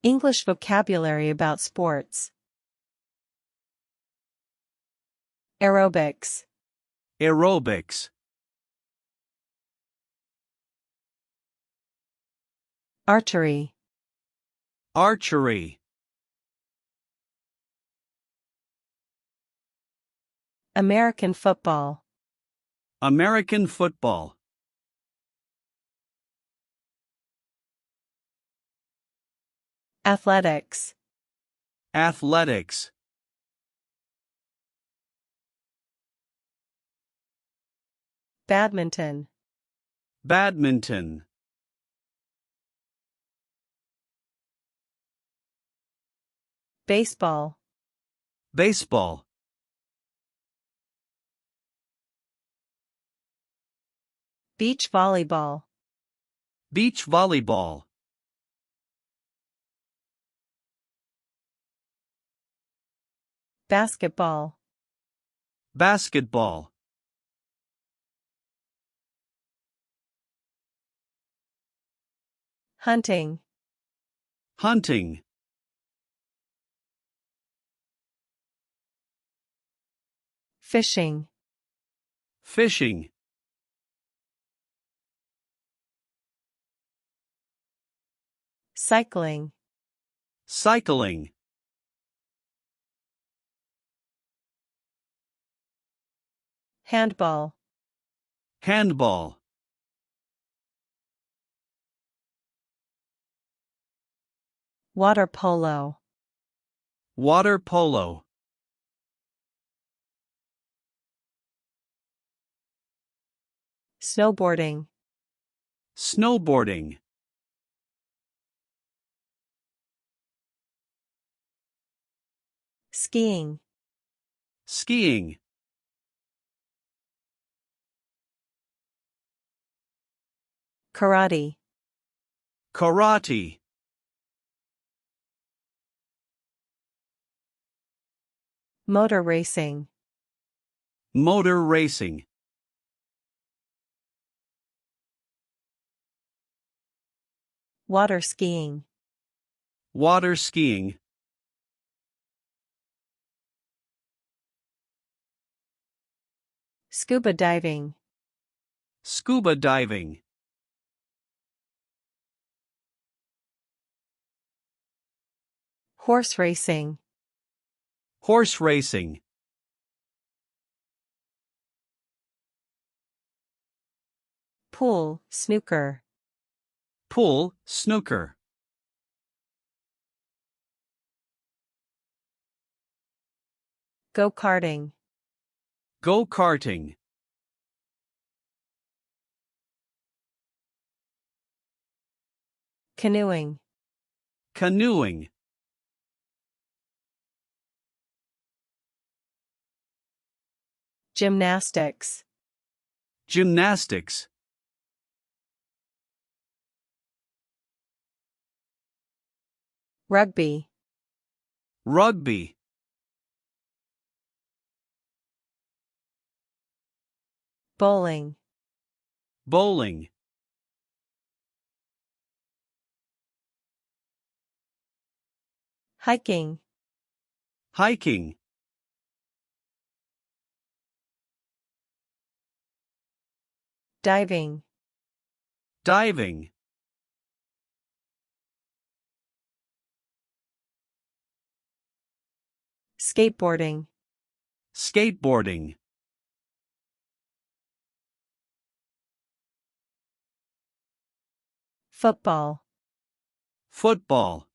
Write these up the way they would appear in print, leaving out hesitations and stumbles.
English vocabulary about sports. Aerobics. Aerobics. Archery. Archery. American football. American football. Athletics. Athletics. Badminton. Badminton. Baseball. Baseball. Beach volleyball. Beach volleyball. Basketball. Basketball. Hunting. Hunting. Fishing. Fishing. Cycling. Cycling. Handball. Handball. Water polo. Water polo. Snowboarding. Snowboarding. Skiing. Skiing. Karate. Karate. Motor racing. Motor racing. Water skiing. Water skiing. Scuba diving. Scuba diving. Horse racing. Horse racing. Pool, snooker. Pool, snooker. Go-karting. Go-karting. Canoeing. Canoeing. Gymnastics. Gymnastics. Rugby. Rugby. Bowling. Bowling. Hiking. Hiking. Diving. Diving. Skateboarding. Skateboarding. Football. Football.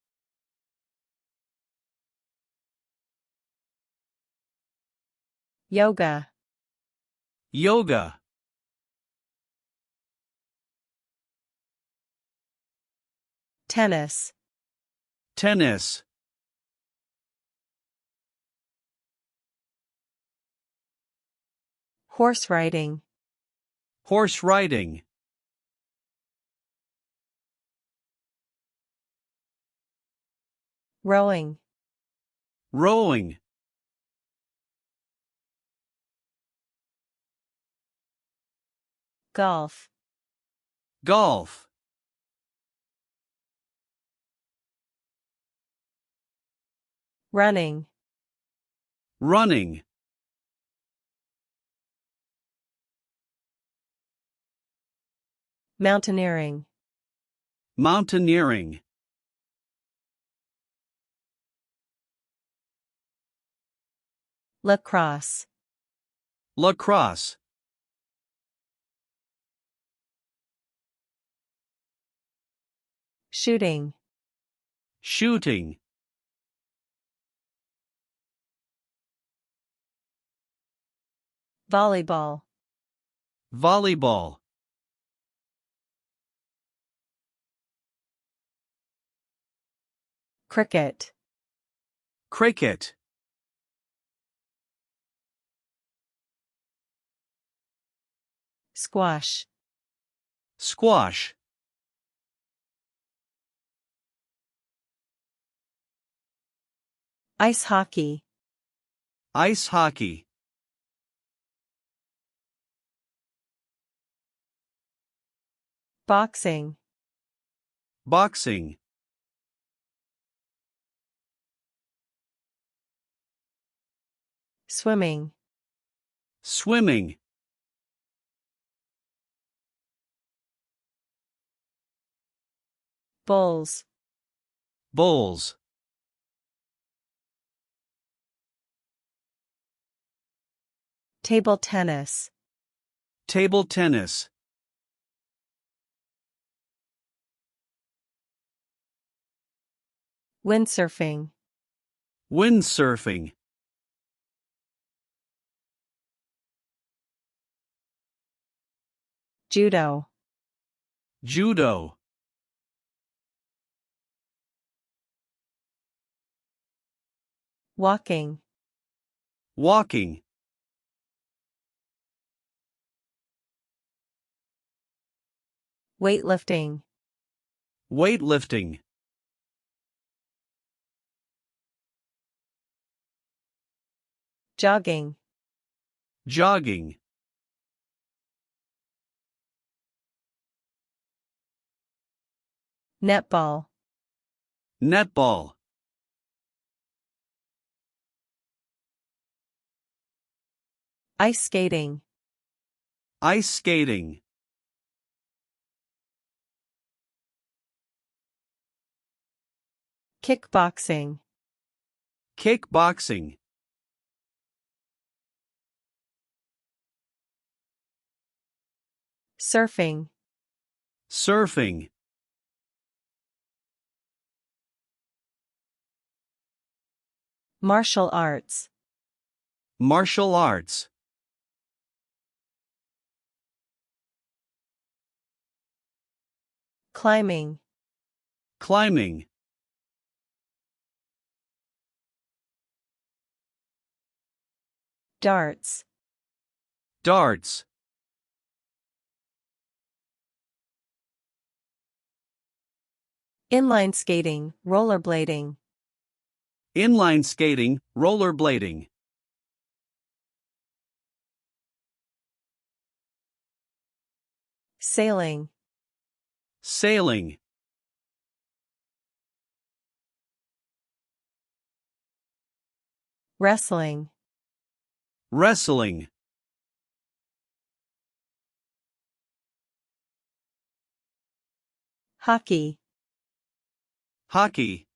Yoga. Yoga. Tennis. Tennis. Horse riding. Horse riding. Rowing. Rowing. Golf. Golf. Running. Running. Mountaineering. Mountaineering. Lacrosse. Lacrosse. Shooting. Shooting. Volleyball. Volleyball. Cricket. Cricket. Squash. Squash. Ice hockey. Ice hockey. Boxing. Boxing. Swimming. Swimming. Bowls. Bowls. Table tennis. Table tennis. Windsurfing. Windsurfing. Judo. Judo. Walking. Walking. Weightlifting. Weightlifting. Jogging. Jogging. Netball. Netball. Ice skating. Ice skating. Kickboxing. Kickboxing. Surfing. Surfing. Martial arts. Martial arts. Climbing. Climbing. Darts. Darts. Inline skating. Rollerblading. Inline skating, rollerblading. Sailing. Sailing. Wrestling. Wrestling. Hockey. Hockey.